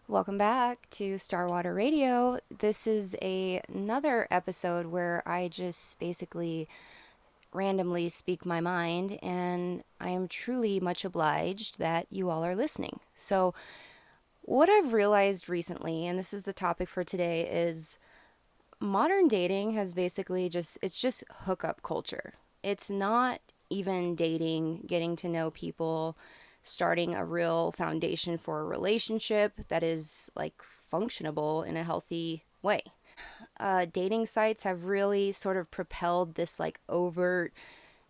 Welcome back to Starwater Radio. This is another episode where I just basically randomly speak my mind, and I am truly much obliged that you all are listening. So, what I've realized recently, and this is the topic for today, is modern dating has basically it's just hookup culture. It's not even dating, getting to know people, starting a real foundation for a relationship that is like functionable in a healthy way. Dating sites have really sort of propelled this like overt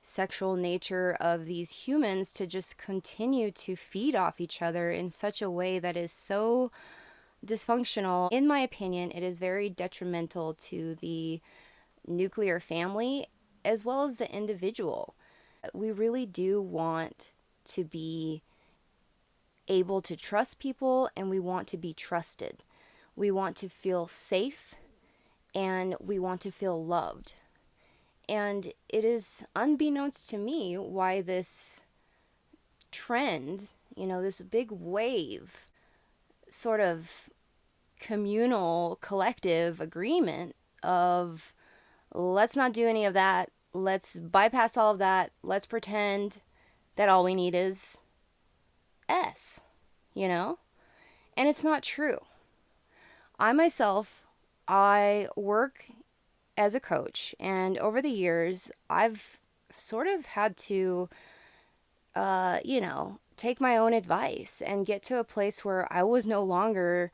sexual nature of these humans to just continue to feed off each other in such a way that is so dysfunctional. In my opinion, it is very detrimental to the nuclear family as well as the individual. We really do want to be able to trust people, and we want to be trusted. We want to feel safe, and we want to feel loved. And it is unbeknownst to me why this trend, this big wave, sort of communal, collective agreement of let's not do any of that, let's bypass all of that, let's pretend that all we need is S, you know? And it's not true. I myself, I work as a coach, and over the years, I've sort of had to, take my own advice and get to a place where I was no longer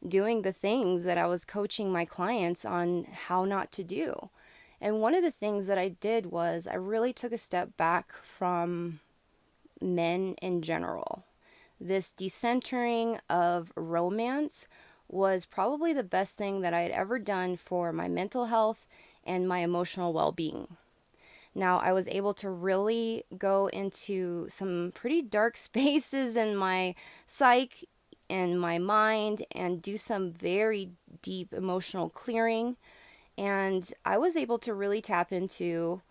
doing the things that I was coaching my clients on how not to do. And one of the things that I did was I really took a step back from men in general. This decentering of romance was probably the best thing that I had ever done for my mental health and my emotional well being. Now, I was able to really go into some pretty dark spaces in my psyche and my mind and do some very deep emotional clearing. And I was able to really tap into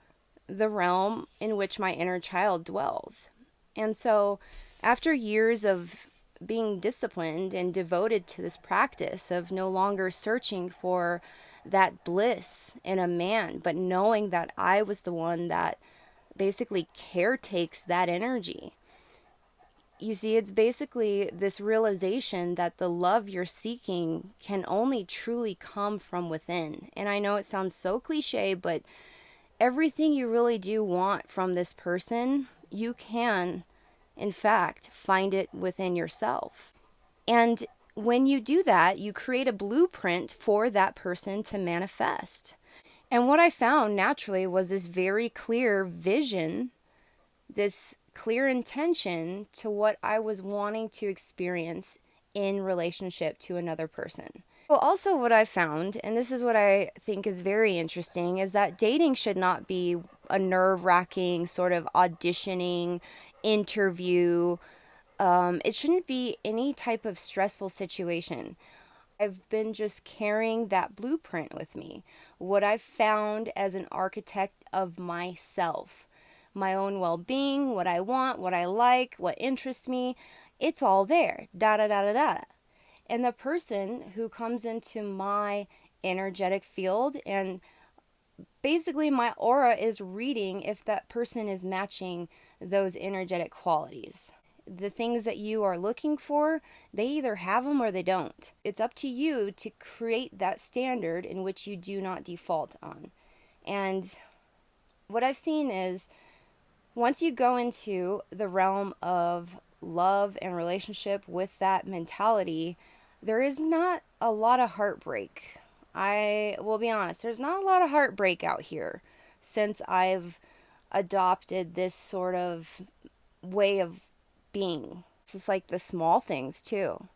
the realm in which my inner child dwells. And so, after years of being disciplined and devoted to this practice of no longer searching for that bliss in a man, but knowing that I was the one that basically caretakes that energy. You see, it's basically this realization that the love you're seeking can only truly come from within. And I know it sounds so cliche, but everything you really do want from this person, you can, in fact, find it within yourself. And when you do that, you create a blueprint for that person to manifest. And what I found naturally was this very clear vision, this clear intention to what I was wanting to experience in relationship to another person. Well, also, what I found, and this is what I think is very interesting, is that dating should not be a nerve wracking sort of auditioning interview. It shouldn't be any type of stressful situation. I've been just carrying that blueprint with me. What I've found as an architect of myself, my own well being, what I want, what I like, what interests me, it's all there. Da da da da da. And the person who comes into my energetic field, and basically my aura is reading if that person is matching those energetic qualities. The things that you are looking for, they either have them or they don't. It's up to you to create that standard in which you do not default on. And what I've seen is once you go into the realm of love and relationship with that mentality, there is not a lot of heartbreak. I will be honest, there's not a lot of heartbreak out here since I've adopted this sort of way of being. It's just like the small things too.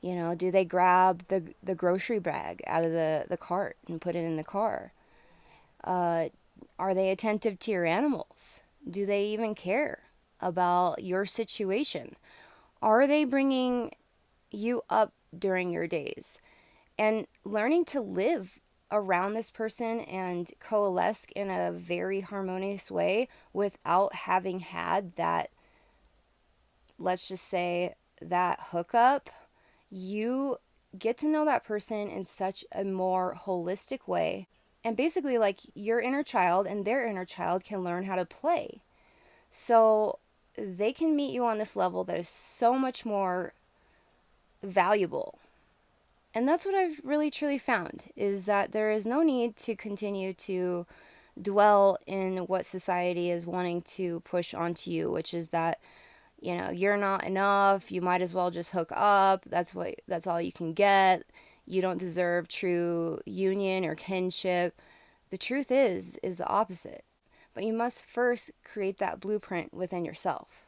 Do they grab the grocery bag out of the cart and put it in the car? Are they attentive to your animals? Do they even care about your situation? Are they bringing you up during your days? And learning to live around this person and coalesce in a very harmonious way without having had that, let's just say, that hookup you get to know that person in such a more holistic way. And basically, like your inner child and their inner child can learn how to play. So they can meet you on this level that is so much more valuable. And that's what I've really truly found is that there is no need to continue to dwell in what society is wanting to push onto you, which is that, you're not enough, you might as well just hook up. That's all you can get. You don't deserve true union or kinship. The truth is the opposite. But you must first create that blueprint within yourself.